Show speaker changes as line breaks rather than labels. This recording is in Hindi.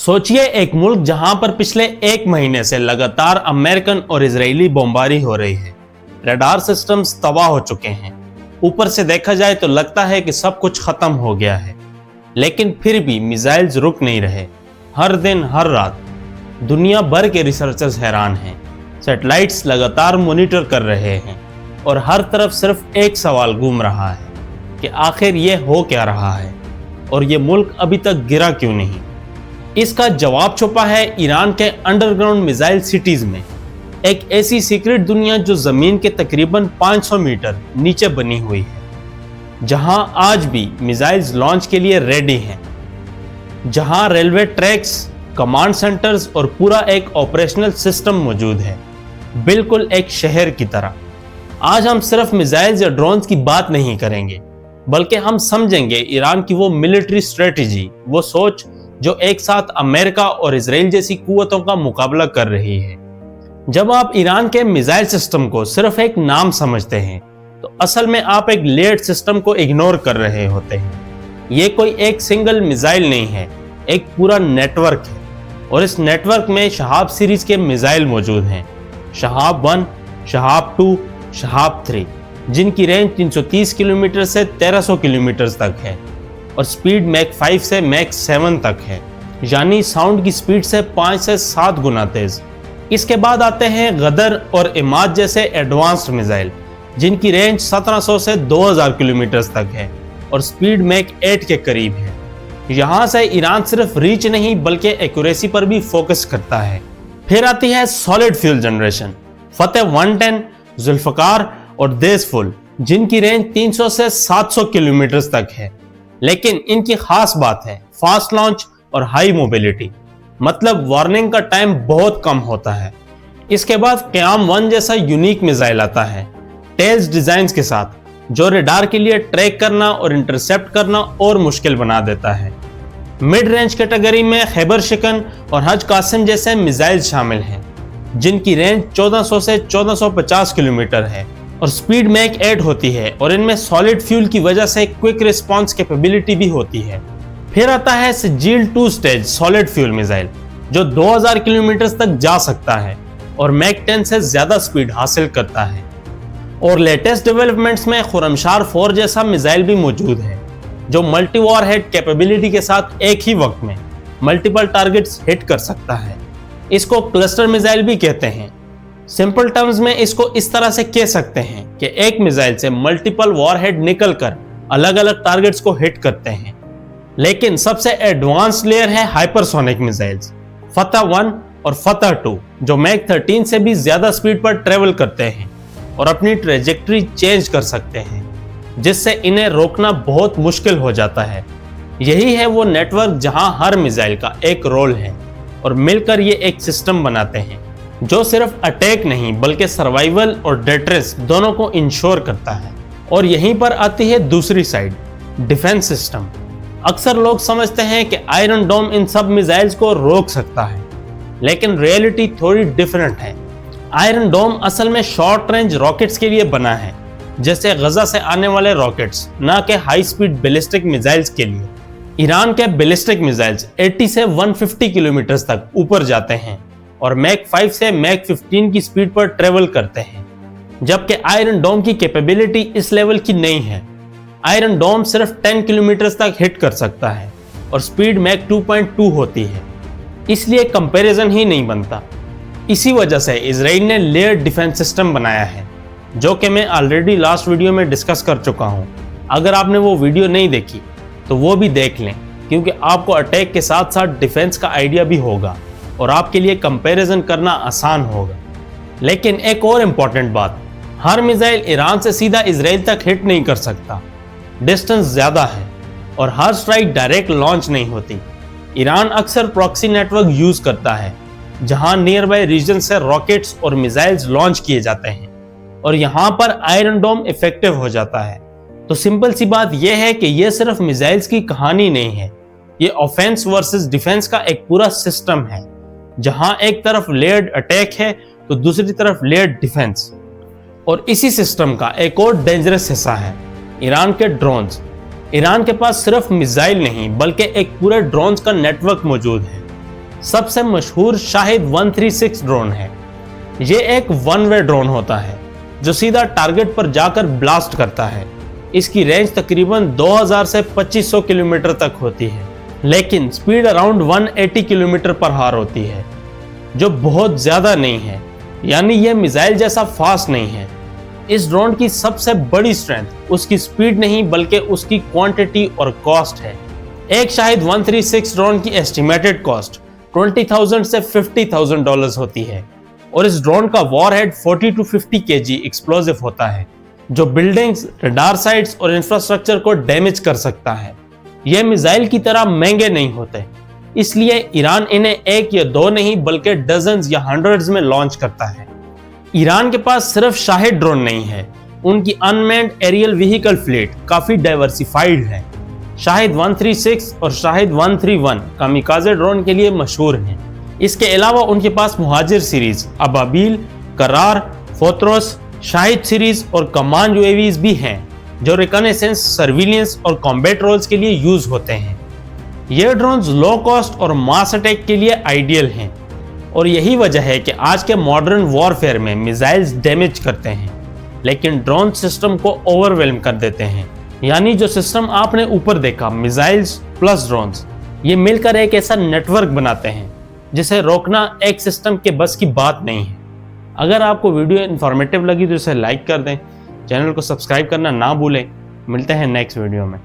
सोचिए एक मुल्क जहां पर पिछले एक महीने से लगातार अमेरिकन और इजरायली बमबारी हो रही है। रडार सिस्टम्स तबाह हो चुके हैं। ऊपर से देखा जाए तो लगता है कि सब कुछ खत्म हो गया है, लेकिन फिर भी मिसाइल्स रुक नहीं रहे। हर दिन हर रात दुनिया भर के रिसर्चर्स हैरान हैं। सैटेलाइट्स लगातार मॉनिटर कर रहे हैं और हर तरफ सिर्फ एक सवाल घूम रहा है कि आखिर ये हो क्या रहा है और ये मुल्क अभी तक गिरा क्यों नहीं। इसका जवाब छुपा है ईरान के अंडरग्राउंड मिसाइल सिटीज में, एक ऐसी सीक्रेट दुनिया जो जमीन के तकरीबन 500 मीटर नीचे बनी हुई है, जहां आज भी मिसाइल्स लॉन्च के लिए रेडी हैं, जहां रेलवे ट्रैक्स, कमांड सेंटर्स और पूरा एक ऑपरेशनल सिस्टम मौजूद है, बिल्कुल एक शहर की तरह। आज हम सिर्फ मिसाइल्स या ड्रोन्स की बात नहीं करेंगे, बल्कि हम समझेंगे ईरान की वो मिलिट्री स्ट्रेटेजी, वो सोच जो एक साथ अमेरिका और इजराइल जैसी कुव्वतों का मुकाबला कर रही है। जब आप ईरान के मिसाइल सिस्टम को सिर्फ एक नाम समझते हैं, तो असल में आप एक लेयर्ड सिस्टम को इग्नोर कर रहे होते हैं। ये कोई एक सिंगल मिसाइल नहीं है, एक पूरा नेटवर्क है, और इस नेटवर्क में शहाब सीरीज के मिसाइल मौजूद हैं। शहाब 1, शहाब 2, शहाब 3, जिनकी रेंज 330 किलोमीटर से 1300 किलोमीटर तक है और स्पीड मैक 5 से मैक 7 तक है, यानी साउंड की स्पीड से 5 से 7 गुना तेज। इसके बाद आते हैं गदर और इमाद जैसे एडवांस्ड मिसाइल, जिनकी रेंज 1700 से 2000 किलोमीटर तक है और स्पीड मैक 8 के करीब है। यहाँ से ईरान सिर्फ रीच नहीं बल्कि एक्यूरेसी पर भी फोकस करता है। फिर आती है सॉलिड फ्यूल जनरेशन, फतेह 110, जुल्फकार और देसफुल, जिनकी रेंज 300 से 700 किलोमीटर तक है। लेकिन इनकी खास बात है फास्ट लॉन्च और हाई मोबिलिटी, मतलब वार्निंग का टाइम बहुत कम होता है। इसके बाद क़याम 1 जैसा यूनिक मिसाइल आता है, टेल्स डिजाइन के साथ, जो रडार के लिए ट्रैक करना और इंटरसेप्ट करना और मुश्किल बना देता है। मिड रेंज कैटेगरी में खैबर शिकन और हज कासिम जैसे मिसाइल शामिल हैं, जिनकी रेंज 1400 से 1450 किलोमीटर है और स्पीड मैक 8 होती है, और इनमें सॉलिड फ्यूल की वजह से क्विक रिस्पांस कैपेबिलिटी भी होती है। फिर आता है सिजील 2 स्टेज सॉलिड फ्यूल मिसाइल, जो 2000 किलोमीटर तक जा सकता है और मैक 10 से ज्यादा स्पीड हासिल करता है। और लेटेस्ट डेवलपमेंट्स में खुरमशार 4 जैसा मिसाइल भी मौजूद है, जो मल्टी वॉरहेड कैपेबिलिटी के साथ एक ही वक्त में मल्टीपल टारगेट्स हिट कर सकता है। इसको क्लस्टर मिसाइल भी कहते हैं। सिंपल टर्म्स में इसको इस तरह से कह सकते हैं कि एक मिसाइल से मल्टीपल वॉरहेड निकलकर अलग अलग टारगेट्स को हिट करते हैं। लेकिन सबसे एडवांस लेयर है हाइपरसोनिक मिसाइल्स, फतेह 1 और फतेह 2, जो मैक 13 से भी ज्यादा स्पीड पर ट्रेवल करते हैं और अपनी ट्रेजेक्ट्री चेंज कर सकते हैं, जिससे इन्हें रोकना बहुत मुश्किल हो जाता है। यही है वो नेटवर्क जहां हर मिसाइल का एक रोल है और मिलकर ये एक सिस्टम बनाते हैं, जो सिर्फ अटैक नहीं बल्कि सर्वाइवल और डेटरेंस दोनों को इंश्योर करता है। और यहीं पर आती है दूसरी साइड, डिफेंस सिस्टम। अक्सर लोग समझते हैं कि आयरन डोम इन सब मिसाइल्स को रोक सकता है, लेकिन रियलिटी थोड़ी डिफरेंट है। आयरन डोम असल में शॉर्ट रेंज रॉकेट्स के लिए बना है, जैसे गजा से आने वाले रॉकेट्स, ना कि हाई स्पीड बैलिस्टिक मिसाइल्स के लिए। ईरान के बैलिस्टिक मिसाइल्स 80 से 150 किलोमीटर तक ऊपर जाते हैं और मैक 5 से मैक 15 की स्पीड पर ट्रेवल करते हैं, जबकि आयरन डोम की कैपेबिलिटी इस लेवल की नहीं है। आयरन डोम सिर्फ 10 किलोमीटर तक हिट कर सकता है और स्पीड मैक 2.2 होती है, इसलिए कंपैरिजन ही नहीं बनता। इसी वजह से इजराइल ने लेयर्ड डिफेंस सिस्टम बनाया है, जो कि मैं ऑलरेडी लास्ट वीडियो में डिस्कस कर चुका हूँ। अगर आपने वो वीडियो नहीं देखी तो वो भी देख लें, क्योंकि आपको अटैक के साथ साथ डिफेंस का आइडिया भी होगा और आपके लिए कंपैरिजन करना आसान होगा। लेकिन एक और इम्पॉर्टेंट बात, हर मिसाइल ईरान से सीधा इजराइल तक हिट नहीं कर सकता, डिस्टेंस ज़्यादा है और हर स्ट्राइक डायरेक्ट लॉन्च नहीं होती। ईरान अक्सर प्रॉक्सी नेटवर्क यूज़ करता है, जहां नियर बाय रीजन से रॉकेट्स और मिसाइल्स लॉन्च किए जाते हैं और यहाँ पर आयरन डोम इफेक्टिव हो जाता है। तो सिंपल सी बात यह है कि यह सिर्फ मिसाइल्स की कहानी नहीं है, ये ऑफेंस वर्सेस डिफेंस का एक पूरा सिस्टम है, जहां एक तरफ लेयर्ड अटैक है तो दूसरी तरफ लेयर्ड डिफेंस। और इसी सिस्टम का एक और डेंजरस हिस्सा है ईरान के ड्रोन्स। ईरान के पास सिर्फ मिसाइल नहीं बल्कि एक पूरे ड्रोन्स का नेटवर्क मौजूद है, सबसे मशहूर शाहिद 136 ड्रोन है। ये एक वन वे ड्रोन होता है जो सीधा टारगेट पर जाकर ब्लास्ट करता है। इसकी रेंज तकरीबन 2000 से 2500 किलोमीटर तक होती है, लेकिन स्पीड अराउंड 180 किलोमीटर पर हार होती है, जो बहुत ज्यादा नहीं है, यानी यह मिसाइल जैसा फास्ट नहीं है। इस ड्रोन की सबसे बड़ी स्ट्रेंथ उसकी स्पीड नहीं बल्कि उसकी क्वांटिटी और कॉस्ट है। एक शाहिद 136 ड्रोन की एस्टिमेटेड कॉस्ट $20,000 से $50,000 होती है और इस ड्रोन का वॉरहेड 40 to 50 kg एक्सप्लोजिव होता है जो बिल्डिंग्स, रडार साइट्स और इंफ्रास्ट्रक्चर को डैमेज कर सकता है। यह मिसाइल की तरह महंगे नहीं होते, इसलिए ईरान इन्हें एक या दो नहीं बल्कि डजन्स या हंड्रेड्स में लॉन्च करता है। ईरान के पास सिर्फ शाहिद ड्रोन नहीं है, उनकी अनमैन्ड एरियल व्हीकल फ्लीट काफी डाइवर्सिफाइड है। शाहिद 136 और शाहिद 131 कामिकाज़े ड्रोन के लिए मशहूर हैं। इसके अलावा उनके पास मुहाजिर सीरीज, अबाबील, करार, फोत्रोस, शाहिद सीरीज और कमान यूएवीज भी हैं जो रिकनेसेंस, सर्विलियंस और कॉम्बैट रोल्स के लिए यूज होते हैं। ये ड्रोन्स लो कॉस्ट और मास अटैक के लिए आइडियल हैं और यही वजह है कि आज के मॉडर्न वॉरफेयर में मिसाइल्स डैमेज करते हैं, लेकिन ड्रोन सिस्टम को ओवरवेल्म कर देते हैं। यानी जो सिस्टम आपने ऊपर देखा, मिसाइल्स प्लस ड्रोन्स, ये मिलकर एक ऐसा नेटवर्क बनाते हैं जिसे रोकना एक सिस्टम के बस की बात नहीं है। अगर आपको वीडियो इन्फॉर्मेटिव लगी तो इसे लाइक कर दें, चैनल को सब्सक्राइब करना ना भूलें। मिलते हैं नेक्स्ट वीडियो में।